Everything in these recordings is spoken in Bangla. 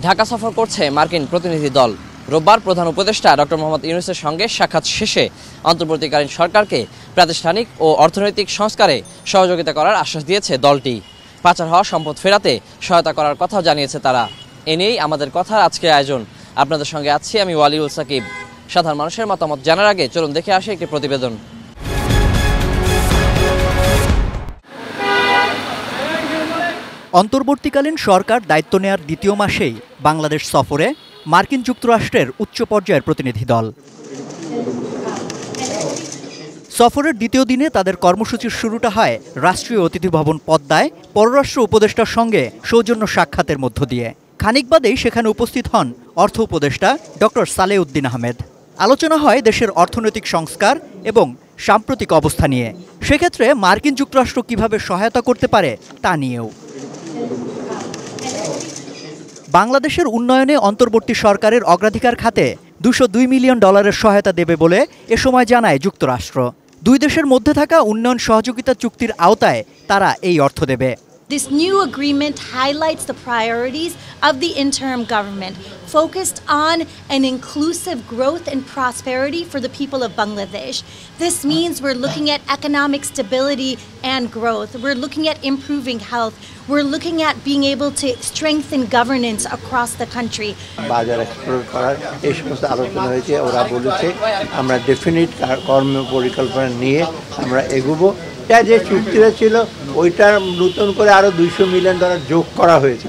ঢাকা সফর করছে মার্কিন প্রতিনিধি দল। রোববার প্রধান উপদেষ্টা ডক্টর মোহাম্মদ ইউনূসের সঙ্গে সাক্ষাৎ শেষে অন্তর্বর্তীকালীন সরকারকে প্রাতিষ্ঠানিক ও অর্থনৈতিক সংস্কারে সহযোগিতা করার আশ্বাস দিয়েছে দলটি। পাচার হওয়া সম্পদ ফেরাতে সহায়তা করার কথাও জানিয়েছে তারা। এ নিয়েই আমাদের কথার আজকের আয়োজন। আপনাদের সঙ্গে আছি আমি ওয়ালিউল সাকিব। সাধারণ মানুষের মতামত জানার আগে চলুন দেখে আসি একটি প্রতিবেদন। অন্তর্বর্তীকালীন সরকার দায়িত্ব নেয়ার দ্বিতীয় মাসেই বাংলাদেশ সফরে মার্কিন যুক্তরাষ্ট্রের উচ্চ পর্যায়ের প্রতিনিধি দল। সফরের দ্বিতীয় দিনে তাদের কর্মসূচির শুরুটা হয় রাষ্ট্রীয় অতিথি ভবন পদ্মায় পররাষ্ট্র উপদেষ্টার সঙ্গে সৌজন্য সাক্ষাতের মধ্য দিয়ে। খানিক বাদেই সেখানে উপস্থিত হন অর্থ উপদেষ্টা ডক্টর সালেউদ্দিন আহমেদ। আলোচনা হয় দেশের অর্থনৈতিক সংস্কার এবং সাম্প্রতিক অবস্থা নিয়ে। সেক্ষেত্রে মার্কিন যুক্তরাষ্ট্র কিভাবে সহায়তা করতে পারে তা নিয়েও। বাংলাদেশের উন্নয়নে অন্তর্বর্তী সরকারের অগ্রাধিকার খাতে $202 মিলিয়ন সহায়তা দেবে বলে এ সময় জানায় যুক্তরাষ্ট্র। দুই দেশের মধ্যে থাকা উন্নয়ন সহযোগিতা চুক্তির আওতায় তারা এই অর্থ দেবে। This new agreement highlights the priorities of the interim government, focused on an inclusive growth and prosperity for the people of Bangladesh. This means we're looking at economic stability and growth. We're looking at improving health. We're looking at being able to strengthen governance across the country. বাজার এক্সপ্লোর করার এই সমস্ত আলোচনা হয়েছে। ওরা বলেছে আমরা ডেফিনিট কর্ম পরিকল্পনা নিয়ে আমরা এগোবো। যে চুক্তিটা ছিল ওইটার নতুন করে আরো $200 মিলিয়ন যোগ করা হয়েছে।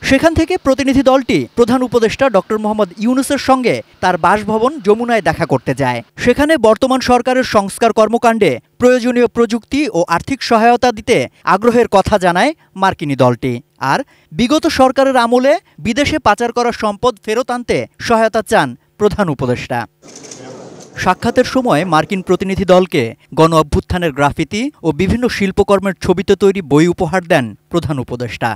সেখান থেকে প্রতিনিধি দলটি প্রধান উপদেষ্টা ডক্টর মোহাম্মদ ইউনূসের সঙ্গে তার বাসভবন যমুনায় দেখা করতে যায়। সেখানে বর্তমান সরকারের সংস্কার কর্মকাণ্ডে প্রয়োজনীয় প্রযুক্তি ও আর্থিক সহায়তা দিতে আগ্রহের কথা জানায় মার্কিনী দলটি। আর বিগত সরকারের আমলে বিদেশে পাচার করা সম্পদ ফেরত আনতে সহায়তা চান প্রধান উপদেষ্টা। সাক্ষাতের সময় মার্কিন প্রতিনিধি দলকে গণ অভ্যুত্থানের গ্রাফিতি ও বিভিন্ন শিল্পকর্মের ছবিতে তৈরি বই উপহার দেন প্রধান উপদেষ্টা।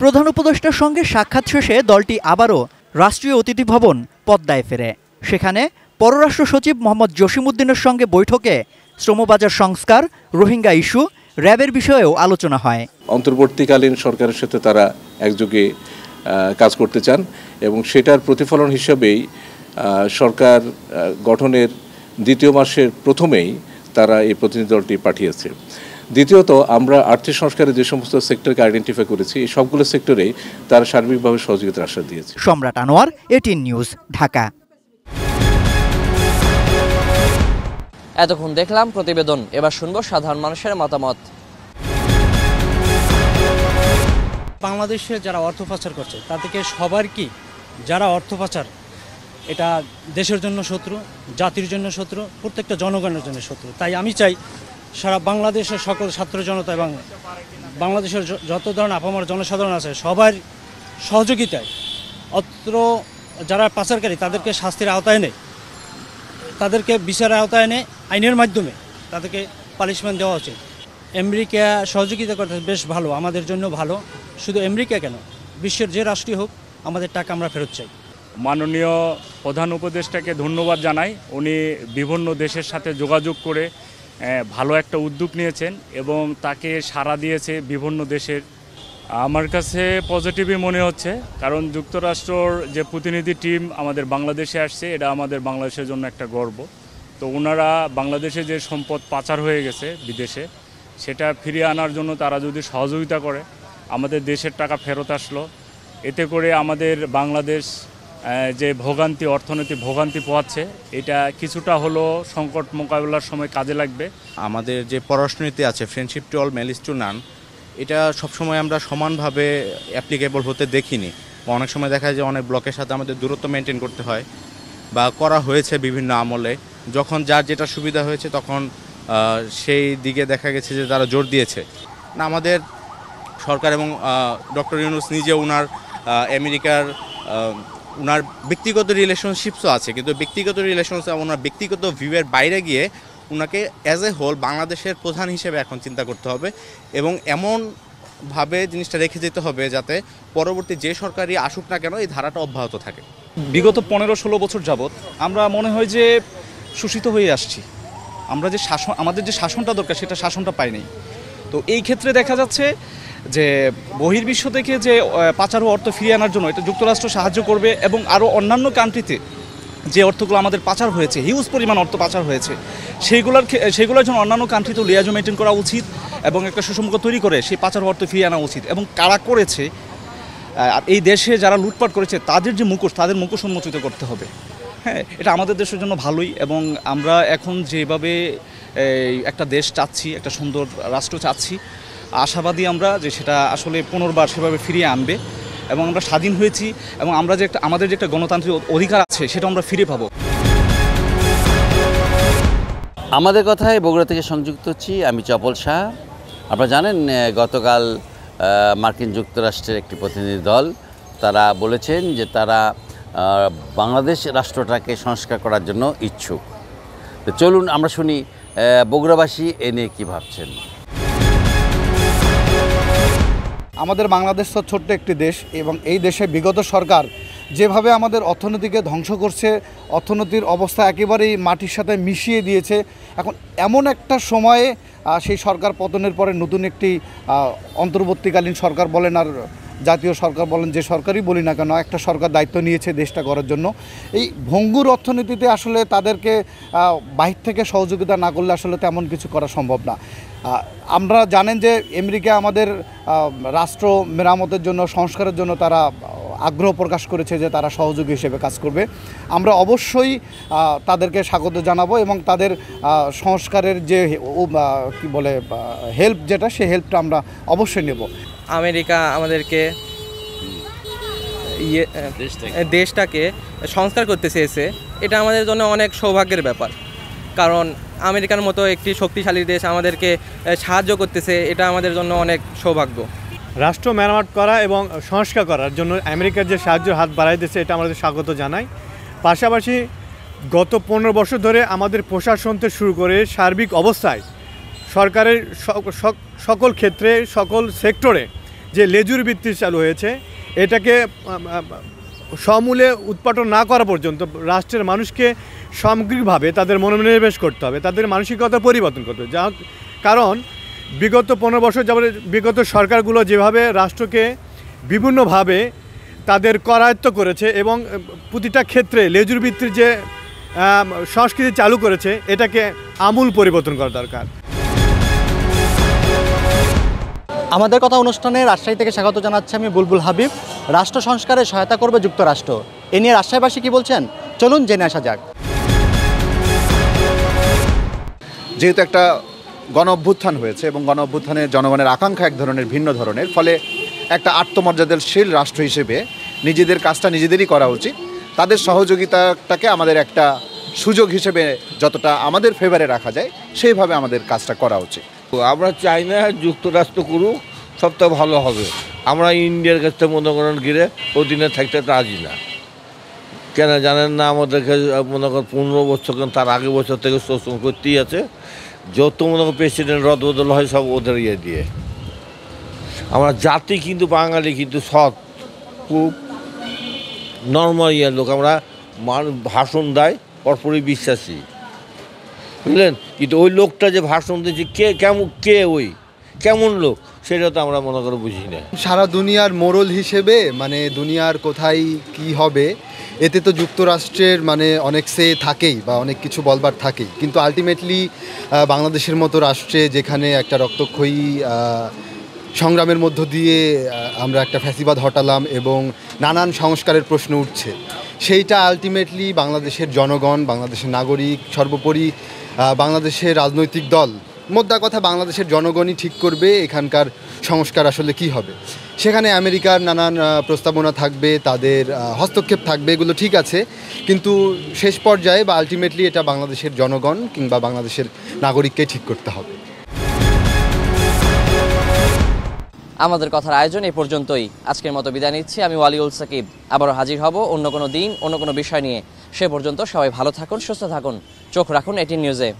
প্রধান উপদেষ্টার সঙ্গে সাক্ষাৎ শেষে দলটি আবারও রাষ্ট্রীয় অতিথি ভবন পদ্মায় ফেরে। সেখানে পররাষ্ট্র সচিব মোহাম্মদ জসিমউদ্দিনের সঙ্গে বৈঠকে শ্রমবাজার সংস্কার, রোহিঙ্গা ইস্যু, র্যাবের বিষয়েও আলোচনা হয়। অন্তর্বর্তীকালীন সরকারের সাথে তারা একযোগে কাজ করতে চান এবং সেটার প্রতিফলন হিসেবেই সরকার গঠনের দ্বিতীয় মাসের প্রথমেই তারা এই প্রতিনিধি দলটি পাঠিয়েছে। দ্বিতীয়ত, আমরা আর্থিক সংস্কারের যে সমস্ত সেক্টরকে আইডেন্টিফাই করেছি এই সবগুলো সেক্টরেই তারা সার্বিকভাবে সহযোগিতার আশ্বাস দিয়েছে। সম্রাট আনোয়ার, এটিএন নিউজ, ঢাকা। এতক্ষণ দেখলাম প্রতিবেদন, এবার শুনবো সাধারণ মানুষের মতামত। বাংলাদেশে যারা অর্থ পাচার করছে তা থেকে সবার কি যারা অর্থ পাচার এটা দেশের জন্য শত্রু, জাতির জন্য শত্রু, প্রত্যেকটা জনগণের জন্য শত্রু। তাই আমি চাই সারা বাংলাদেশের সকল ছাত্র জনতা এবং বাংলাদেশের যত ধরনের আপামর জনসাধারণ আছে সবার সহযোগিতায় অত্র যারা পাচারকারী তাদেরকে শাস্তির আওতায় নেয়, তাদেরকে বিচারের আওতায় এনে আইনের মাধ্যমে তাদেরকে পানিশমেন্ট দেওয়া উচিত। আমেরিকা সহযোগিতা করতে বেশ ভালো, আমাদের জন্য ভালো। শুধু আমেরিকা কেন, বিশ্বের যে রাষ্ট্রই হোক আমাদের টাকা আমরা ফেরত চাই। মাননীয় প্রধান উপদেষ্টাকে ধন্যবাদ জানাই। উনি বিভিন্ন দেশের সাথে যোগাযোগ করে ভালো একটা উদ্যোগ নিয়েছেন এবং তাকে সাড়া দিয়েছে বিভিন্ন দেশের। আমার কাছে পজিটিভই মনে হচ্ছে, কারণ যুক্তরাষ্ট্রর যে প্রতিনিধি টিম আমাদের বাংলাদেশে আসছে এটা আমাদের বাংলাদেশের জন্য একটা গর্ব। তো ওনারা বাংলাদেশে যে সম্পদ পাচার হয়ে গেছে বিদেশে সেটা ফিরিয়ে আনার জন্য তারা যদি সহযোগিতা করে, আমাদের দেশের টাকা ফেরত আসলো, এতে করে আমাদের বাংলাদেশ যে ভোগান্তি, অর্থনৈতিক ভোগান্তি পোহাচ্ছে এটা কিছুটা হলো সংকট মোকাবিলার সময় কাজে লাগবে। আমাদের যে পররাষ্ট্রনীতি আছে friendship to all malice two নান, এটা সবসময় আমরা সমানভাবে অ্যাপ্লিকেবল হতে দেখিনি। অনেক সময় দেখা যায় যে অনেক ব্লকের সাথে আমাদের দূরত্ব মেনটেন করতে হয় বা করা হয়েছে বিভিন্ন আমলে। যখন যার যেটা সুবিধা হয়েছে তখন সেই দিকে দেখা গেছে যে তারা জোর দিয়েছে না। আমাদের সরকার এবং ডক্টর ইউনূস নিজে আমেরিকার ওনার ব্যক্তিগত রিলেশনশিপসও আছে, কিন্তু ব্যক্তিগত রিলেশনস ওনার ব্যক্তিগত ভিউয়ের বাইরে গিয়ে ওনাকে অ্যাজ এ হোল বাংলাদেশের প্রধান হিসেবে এখন চিন্তা করতে হবে এবং এমনভাবে জিনিসটা রেখে যেতে হবে যাতে পরবর্তী যে সরকারই আসুক না কেন এই ধারাটা অব্যাহত থাকে। বিগত 15-16 বছর যাবৎ আমরা মনে হয় যে শোষিত হয়ে আসছি। আমরা যে আমাদের যে শাসনটা দরকার সেটা শাসনটা পাই নাই। তো এই ক্ষেত্রে দেখা যাচ্ছে যে বহির্বিশ্ব থেকে যে পাচার হওয়া অর্থ ফিরিয়ে আনার জন্য এটা যুক্তরাষ্ট্র সাহায্য করবে, এবং আরও অন্যান্য কান্ট্রিতে যে অর্থগুলো আমাদের পাচার হয়েছে, হিউজ পরিমাণ অর্থ পাচার হয়েছে, সেইগুলোর জন্য অন্যান্য কান্ট্রিতেও লিয়াজো মেনটেন করা উচিত এবং একটা সুসম্পর্ক তৈরি করে সেই পাচার অর্থ ফিরিয়ে আনা উচিত। এবং কারা করেছে, আর এই দেশে যারা লুটপাট করেছে তাদের যে মুখোশ, তাদের মুখোশ উন্মোচিত করতে হবে। হ্যাঁ, এটা আমাদের দেশের জন্য ভালোই, এবং আমরা এখন যেভাবে একটা দেশ চাচ্ছি, একটা সুন্দর রাষ্ট্র চাচ্ছি, আশাবাদী আমরা যে সেটা আসলে পুনর্বার সেভাবে ফিরিয়ে আনবে, এবং আমরা স্বাধীন হয়েছি, এবং আমরা যে আমাদের যে একটা গণতান্ত্রিক অধিকার আছে সেটা আমরা ফিরে পাবো। আমাদের কথায় বগুড়া থেকে সংযুক্ত হচ্ছি, আমি চপল শাহ। আপনারা জানেন গতকাল মার্কিন যুক্তরাষ্ট্রের একটি প্রতিনিধি দল তারা বলেছেন যে তারা বাংলাদেশ রাষ্ট্রটাকে সংস্কার করার জন্য ইচ্ছুক। তো চলুন আমরা শুনি বগুড়াবাসী এ নিয়ে কী ভাবছেন। আমাদের বাংলাদেশ তো ছোট্ট একটি দেশ, এবং এই দেশে বিগত সরকার যেভাবে আমাদের অর্থনীতিকে ধ্বংস করছে, অর্থনীতির অবস্থা একেবারেই মাটির সাথে মিশিয়ে দিয়েছে। এখন এমন একটা সময়ে সেই সরকার পতনের পরে নতুন একটি অন্তর্বর্তীকালীন সরকার বলেন আর জাতীয় সরকার বলেন, যে সরকারই বলি না কেন, একটা সরকার দায়িত্ব নিয়েছে দেশটা করার জন্য। এই ভঙ্গুর অর্থনীতিতে আসলে তাদেরকে বাহির থেকে সহযোগিতা না করলে আসলে তেমন কিছু করা সম্ভব না। আমরা জানেন যে আমেরিকা আমাদের রাষ্ট্র মেরামতের জন্য, সংস্কারের জন্য তারা আগ্রহ প্রকাশ করেছে যে তারা সহযোগী হিসেবে কাজ করবে। আমরা অবশ্যই তাদেরকে স্বাগত জানাবো, এবং তাদের সংস্কারের যে কি বলে হেল্প, যেটা সেই হেল্পটা আমরা অবশ্যই নেব। আমেরিকা আমাদেরকে দেশটাকে সংস্কার করতে চেয়েছে, এটা আমাদের জন্য অনেক সৌভাগ্যের ব্যাপার, কারণ আমেরিকার মতো একটি শক্তিশালী দেশ আমাদেরকে সাহায্য করতেছে, এটা আমাদের জন্য অনেক সৌভাগ্য। রাষ্ট্র মেরামত করা এবং সংস্কার করার জন্য আমেরিকার যে সাহায্যের হাত বাড়াই দিয়েছে, এটা আমাদের স্বাগত জানাই। পাশাপাশি গত 15 বছর ধরে আমাদের প্রশাসন থেকে শুরু করে সার্বিক অবস্থায় সরকারের সকল ক্ষেত্রে, সকল সেক্টরে যে লেজুর ভিত্তি চালু হয়েছে, এটাকে সমূলে উৎপাদন না করা পর্যন্ত রাষ্ট্রের মানুষকে সামগ্রিকভাবে তাদের মনোনিবেশ করতে হবে, তাদের মানসিকতা পরিবর্তন করতে হবে। কারণ বিগত 15 বছর যাবত বিগত সরকারগুলো যেভাবে রাষ্ট্রকে বিভিন্নভাবে তাদের করায়ত্ত করেছে এবং প্রতিটা ক্ষেত্রে লেজুর ভিত্তির যে সংস্কৃতি চালু করেছে, এটাকে আমূল পরিবর্তন করা দরকার। আমাদের কথা অনুষ্ঠানে রাজশাহী থেকে স্বাগত জানাচ্ছি আমি বুলবুল হাবিব। রাষ্ট্র সংস্কারে সহায়তা করবে যুক্তরাষ্ট্র, এ নিয়ে রাজশাহীবাসী কি বলছেন, চলুন জেনে আসা যাক। যেহেতু একটা গণ অভ্যুত্থান হয়েছে এবং গণ অভ্যুত্থানে জনগণের আকাঙ্ক্ষা এক ধরনের ভিন্ন ধরনের, ফলে একটা আত্মমর্যাদাশীল রাষ্ট্র হিসেবে নিজেদের কাজটা নিজেদেরই করা উচিত। তাদের সহযোগিতাটাকে আমাদের একটা সুযোগ হিসেবে যতটা আমাদের ফেভারে রাখা যায় সেইভাবে আমাদের কাজটা করা উচিত। আমরা চাই না যুক্তরাষ্ট্র করুক, সবটা ভালো হবে। আমরা ইন্ডিয়ার কাছ থেকে মনে করেন গিরে অধীনে থাকতে রাজি না। কেন জানেন না, আমাদেরকে মনে করেন 15 বছর, তার আগে বছর থেকে শোষণ করতেই আছে। যত মনে করেন প্রেসিডেন্ট রদবদল হয় সব ওদের ইয়ে দিয়ে। আমরা জাতি কিন্তু বাঙালি কিন্তু সৎ, খুব নর্মাল লোক। আমরা ভাষণ দেয় পরপরই বিশ্বাসী, বুঝলেন। কিন্তু ওই লোকটা যে ভাষণ দিয়েছে কেমন লোক, সেটা তো আমরা মনে করে বুঝি না। সারা দুনিয়ার মোড়ল হিসেবে মানে দুনিয়ার কোথায় কি হবে, এতে তো যুক্তরাষ্ট্রের মানে অনেক সে থাকেই বা অনেক কিছু বলবার থাকেই, কিন্তু আলটিমেটলি বাংলাদেশের মতো রাষ্ট্রে যেখানে একটা রক্তক্ষয়ী সংগ্রামের মধ্য দিয়ে আমরা একটা ফ্যাসিবাদ হটালাম এবং নানান সংস্কারের প্রশ্ন উঠছে, সেইটা আলটিমেটলি বাংলাদেশের জনগণ, বাংলাদেশের নাগরিক, সর্বোপরি বাংলাদেশের রাজনৈতিক দল, মোদ্দা কথা বাংলাদেশের জনগণই ঠিক করবে এখানকার সংস্কার আসলে কি হবে। সেখানে আমেরিকার নানান প্রস্তাবনা থাকবে, তাদের হস্তক্ষেপ থাকবে, এগুলো ঠিক আছে, কিন্তু শেষ পর্যায়ে বা আলটিমেটলি এটা বাংলাদেশের জনগণ কিংবা বাংলাদেশের নাগরিককেই ঠিক করতে হবে। আমাদের কথার আয়োজন এই পর্যন্তই। আজকের মতো বিদায় নিচ্ছি। আমি ওয়ালিউল সাকিব। আবারও হাজির হব অন্য কোনো দিন, অন্য কোনো বিষয় নিয়ে। সে পর্যন্ত সবাই ভালো থাকুন, সুস্থ থাকুন, চোখ রাখুন এটি নিউজে।